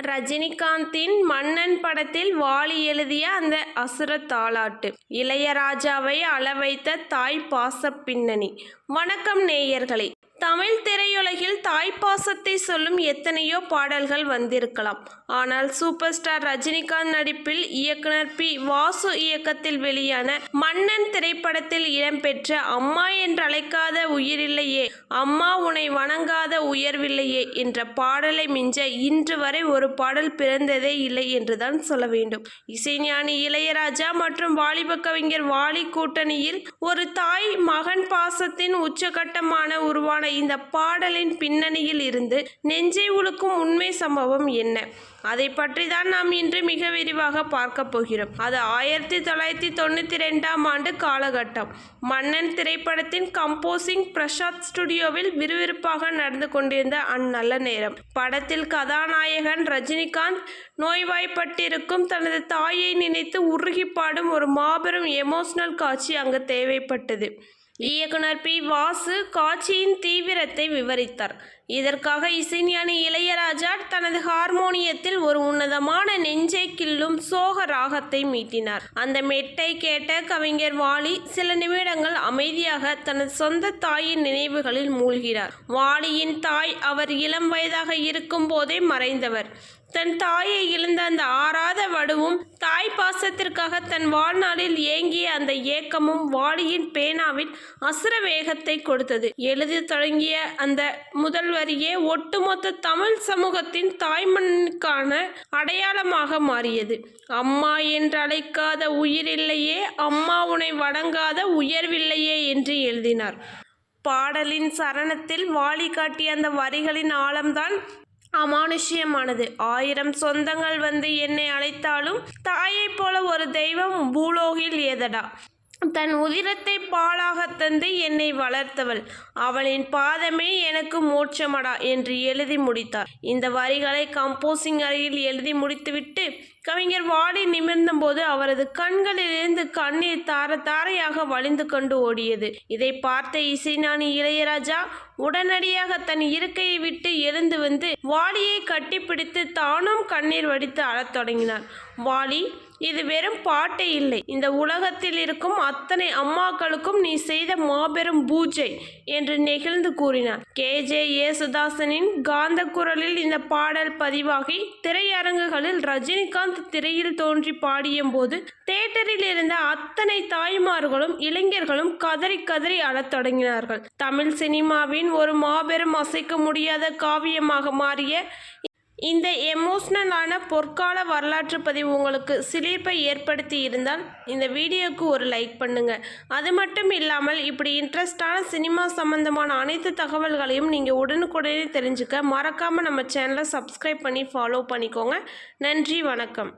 ரஜினிகாந்தின் மன்னன் படத்தில் வாலி எழுதிய அந்த அசுர தாலாட்டு, இளையராஜாவை அளவைத்த தாய் பாச பின்னணி. வணக்கம் நேயர்களே. தமிழ் திரையுலகில் தாய்ப்பாசத்தை சொல்லும் எத்தனையோ பாடல்கள் வந்திருக்கலாம். ஆனால் சூப்பர் ஸ்டார் ரஜினிகாந்த் நடிப்பில் இயக்குனர் பி. வாசு இயக்கத்தில் வெளியான மன்னன் திரைப்படத்தில் இடம்பெற்ற அம்மா என்றழைக்காத உயிரில்லையே, அம்மா உன்னை வணங்காத உயர்வில்லையே என்ற பாடலை மிஞ்ச இன்று வரை ஒரு பாடல் பிறந்ததே இல்லை என்றுதான் சொல்ல வேண்டும். இசைஞானி இளையராஜா மற்றும் வாலிப கவிஞர் வாலி கூட்டணியில் ஒரு தாய் மகன் பாசத்தின் உச்சகட்டமான உருவான இந்த பாடலின் பின்னணியில் இருந்து நெஞ்சை உலுக்கும் உண்மை சம்பவம் என்ன? அதை பற்றி தான் நாம் இன்று மிக விரிவாக பார்க்க போகிறோம். அது 1992ஆம் ஆண்டு காலகட்டம். மன்னன் திரைப்படத்தின் கம்போசிங் பிரசாத் ஸ்டுடியோவில் விறுவிறுப்பாக நடந்து கொண்டிருந்த அந்நல்ல நேரம். படத்தில் கதாநாயகன் ரஜினிகாந்த் நோய்வாய்ப்பட்டிருக்கும் தனது தாயை நினைத்து உருகி பாடும் ஒரு மாபெரும் எமோஷனல் காட்சி அங்கு தேவைப்பட்டது. இயக்குனர் பி. வாசு காட்சியின் தீவிரத்தை விவரித்தார். இதற்காக இசைஞானி இளையராஜா தனது ஹார்மோனியத்தில் ஒரு உன்னதமான நெஞ்சை கிள்ளும் சோக ராகத்தை மீட்டினார். அந்த மெட்டை கேட்ட கவிஞர் வாலி சில நிமிடங்கள் அமைதியாக தனது சொந்த தாயின் நினைவுகளில் மூழ்கிறார். வாலியின் தாய் அவர் இளம் வயதாக இருக்கும் போதே மறைந்தவர். தன் தாயை இழந்த அந்த ஆறாத வடுவும் தாய் பாசத்திற்காக தன் வாழ்நாளில் ஏங்கிய அந்த ஏக்கமும் வாலியின் பேனாவில் அசுர வேகத்தை கொடுத்தது. எழுதி தொடங்கிய அந்த முதல் வரியே ஒட்டுமொத்த தமிழ் சமூகத்தின் தாய்மண்ணுக்கான அடையாளமாக மாறியது. அம்மா என்றழைக்காத உயிரில்லையே, அம்மா உன்னை வணங்காத உயர்வில்லையே என்று எழுதினார். பாடலின் சரணத்தில் வாலி காட்டிய அந்த வரிகளின் ஆழம்தான் அமானுஷ்யமானது. 1000 சொந்தங்கள் வந்து என்னை அழைத்தாலும் தாயைப் போல ஒரு தெய்வம் பூலோகில் ஏதடா. தன் உதிரத்தை பாலாக தந்து என்னை வளர்த்தவள், அவளின் பாதமே எனக்கு மோட்சமடா என்று எழுதி முடித்தார். இந்த வரிகளை கம்போசிங் அறையில் எழுதி முடித்துவிட்டு கவிஞர் வாலி நிமிர்ந்தபோது அவரது கண்களிலிருந்து கண்ணீர் தார தாரையாக வழிந்து கொண்டு ஓடியது. இதை பார்த்த இசைஞானி இளையராஜா உடனடியாக தன் இருக்கையை விட்டு எழுந்து வந்து வாலியை கட்டிப்பிடித்து தானும் கண்ணீர் வடித்து அழத் தொடங்கினார். வாலி, இது வெறும் பாட்டே இல்லை, இந்த உலகத்தில் இருக்கும் அத்தனை அம்மாக்களுக்கும் நீ செய்த மாபெரும் பூஜை என்று நெகிழ்ந்து கூறினார். கே.ஜே. யேசுதாசனின் காந்த குரலில் இந்த பாடல் பதிவாகி திரையரங்குகளில் ரஜினிகாந்த் திரையில் தோன்றி பாடிய போது தியேட்டரில் இருந்த அத்தனை தாய்மார்களும் இளைஞர்களும் கதறி கதறி அழத் தொடங்கினார்கள். தமிழ் சினிமாவின் ஒரு மாபெரும் அசைக்க முடியாத காவியமாக மாறிய இந்த எமோஷனலான பொற்கால வரலாற்று பதிவு உங்களுக்கு சிலிர்ப்பை ஏற்படுத்தி இருந்தால் இந்த வீடியோவுக்கு ஒரு லைக் பண்ணுங்க. அது மட்டும் இல்லாமல் இப்படி இன்ட்ரெஸ்டான சினிமா சம்பந்தமான அனைத்து தகவல்களையும் நீங்கள் உடனுக்குடனே தெரிஞ்சுக்க மறக்காமல் நம்ம சேனலை சப்ஸ்கிரைப் பண்ணி ஃபாலோ பண்ணிக்கோங்க. நன்றி, வணக்கம்.